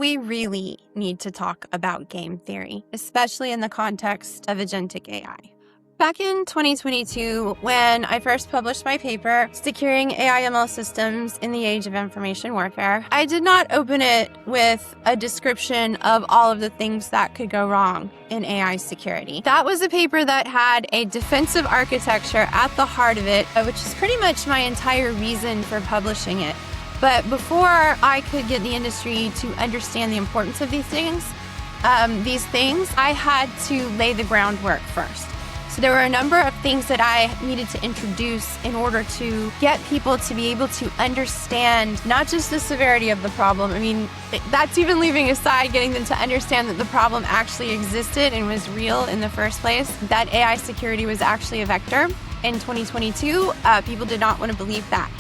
we really need to talk about game theory, especially in the context of agentic AI. Back in 2022, when I first published my paper, Securing AI/ML Systems in the Age of Information Warfare, I did not open it with a description of all of the things that could go wrong in AI security. That was a paper that had a defensive architecture at the heart of it, which is pretty much my entire reason for publishing it. But before I could get the industry to understand the importance of these things, I had to lay the groundwork first. So there were a number of things that I needed to introduce in order to get people to be able to understand not just the severity of the problem. I mean, that's even leaving aside getting them to understand that the problem actually existed and was real in the first place, that AI security was actually a vector. In 2022, people did not want to believe that.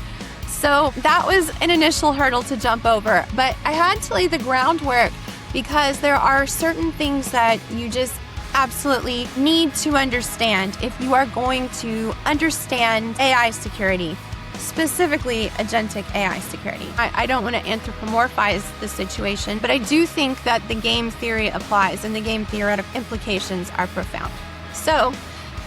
So that was an initial hurdle to jump over. But I had to lay the groundwork because there are certain things that you just absolutely need to understand if you are going to understand AI security, specifically agentic AI security. I don't want to anthropomorphize the situation, but I do think that the game theory applies and the game theoretic implications are profound. So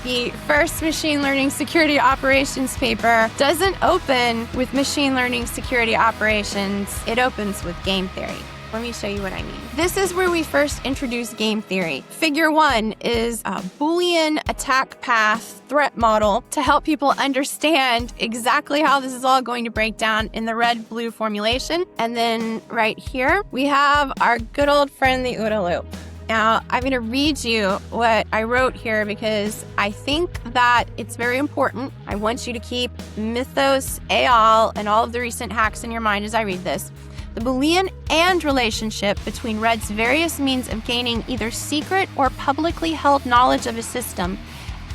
the first machine learning security operations paper doesn't open with machine learning security operations. It opens with game theory. Let me show you what I mean. This is where we first introduce game theory. Figure 1 is a Boolean attack path threat model to help people understand exactly how this is all going to break down in the red-blue formulation. And then right here, we have our good old friend, the OODA loop. Now, I'm going to read you what I wrote here because I think that it's very important. I want you to keep Mythos, AL, and all of the recent hacks in your mind as I read this. The Boolean AND relationship between Red's various means of gaining either secret or publicly held knowledge of a system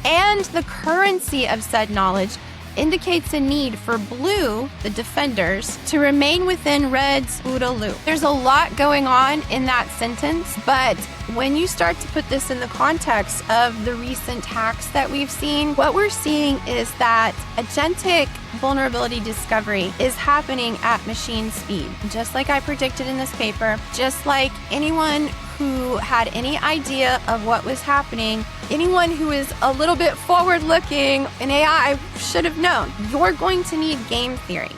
and the currency of said knowledge indicates a need for Blue, the defenders, to remain within Red's OODA loop. There's a lot going on in that sentence, but when you start to put this in the context of the recent hacks that we've seen, what we're seeing is that agentic vulnerability discovery is happening at machine speed. Just like I predicted in this paper, just like anyone who had any idea of what was happening, anyone who is a little bit forward-looking in AI should have known. You're going to need game theory.